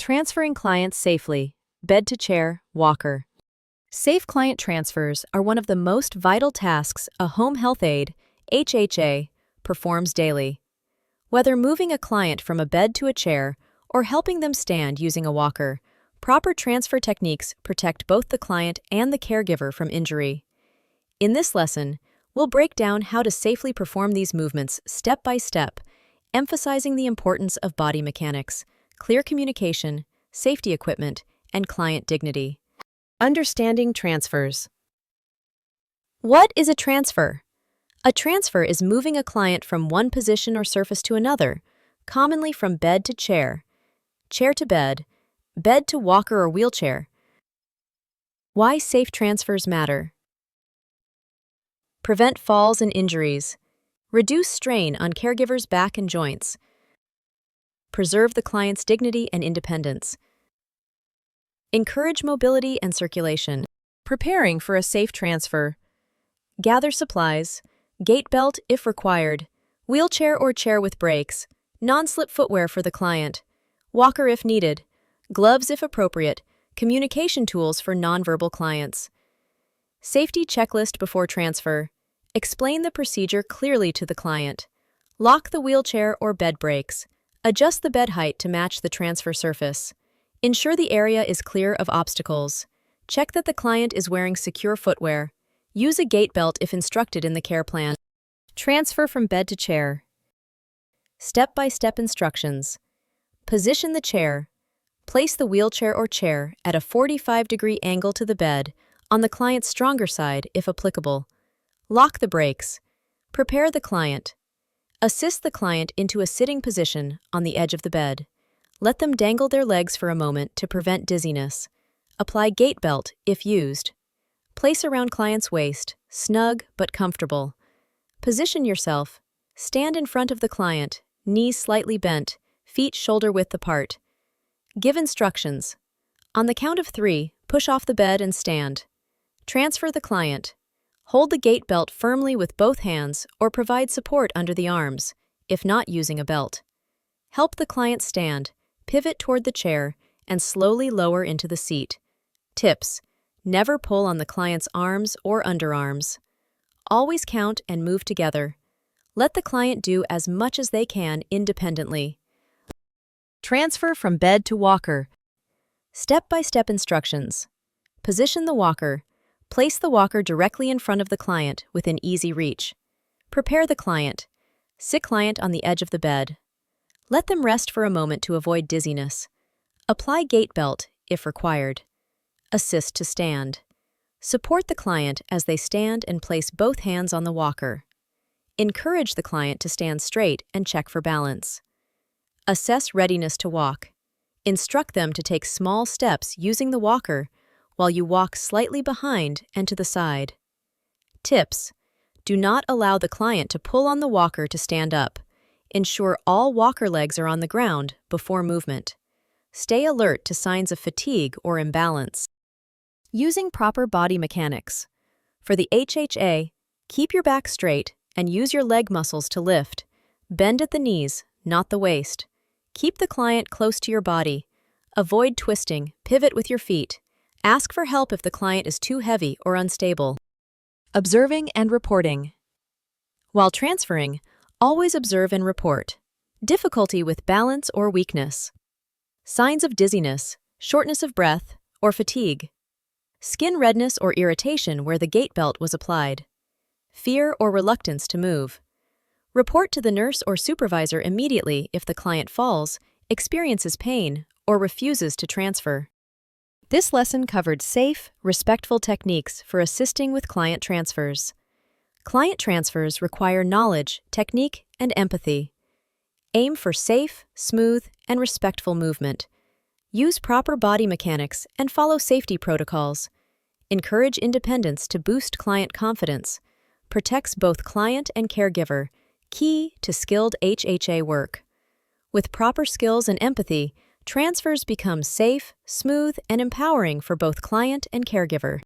Transferring clients safely, bed to chair, walker. Safe client transfers are one of the most vital tasks a home health aide, HHA, performs daily. Whether moving a client from a bed to a chair or helping them stand using a walker, proper transfer techniques protect both the client and the caregiver from injury. In this lesson, we'll break down how to safely perform these movements step by step, emphasizing the importance of body mechanics, clear communication, safety equipment, and client dignity. Understanding transfers. What is a transfer? A transfer is moving a client from one position or surface to another, commonly from bed to chair to bed to walker or wheelchair. Why safe transfers matter. Prevent falls and injuries. Reduce strain on caregivers' back and joints. Preserve the client's dignity and independence. Encourage mobility and circulation. Preparing for a safe transfer. Gather supplies, gait belt if required, wheelchair or chair with brakes, non-slip footwear for the client, walker if needed, gloves if appropriate, communication tools for nonverbal clients. Safety checklist before transfer. Explain the procedure clearly to the client. Lock the wheelchair or bed brakes. Adjust the bed height to match the transfer surface. Ensure the area is clear of obstacles. Check that the client is wearing secure footwear. Use a gait belt if instructed in the care plan. Transfer from bed to chair. Step-by-step instructions. Position the chair. Place the wheelchair or chair at a 45-degree angle to the bed, on the client's stronger side if applicable. Lock the brakes. Prepare the client. Assist the client into a sitting position on the edge of the bed. Let them dangle their legs for a moment to prevent dizziness. Apply gait belt if used. Place around client's waist, snug but comfortable. Position yourself. Stand in front of the client, knees slightly bent, feet shoulder-width apart. Give instructions. On the count of 3, push off the bed and stand. Transfer the client. Hold the gait belt firmly with both hands or provide support under the arms, if not using a belt. Help the client stand. Pivot toward the chair, and slowly lower into the seat. Tips: never pull on the client's arms or underarms. Always count and move together. Let the client do as much as they can independently. Transfer from bed to walker. Step-by-step instructions. Position the walker. Place the walker directly in front of the client within easy reach. Prepare the client. Sit client on the edge of the bed. Let them rest for a moment to avoid dizziness. Apply gait belt if required. Assist to stand. Support the client as they stand and place both hands on the walker. Encourage the client to stand straight and check for balance. Assess readiness to walk. Instruct them to take small steps using the walker while you walk slightly behind and to the side. Tips: do not allow the client to pull on the walker to stand up. Ensure all walker legs are on the ground before movement. Stay alert to signs of fatigue or imbalance. Using proper body mechanics. For the HHA, keep your back straight and use your leg muscles to lift. Bend at the knees, not the waist. Keep the client close to your body. Avoid twisting, pivot with your feet. Ask for help if the client is too heavy or unstable. Observing and reporting. While transferring, always observe and report. Difficulty with balance or weakness. Signs of dizziness, shortness of breath, or fatigue. Skin redness or irritation where the gait belt was applied. Fear or reluctance to move. Report to the nurse or supervisor immediately if the client falls, experiences pain, or refuses to transfer. This lesson covered safe, respectful techniques for assisting with client transfers. Client transfers require knowledge, technique, and empathy. Aim for safe, smooth, and respectful movement. Use proper body mechanics and follow safety protocols. Encourage independence to boost client confidence. Protects both client and caregiver, key to skilled HHA work. With proper skills and empathy, transfers become safe, smooth, and empowering for both client and caregiver.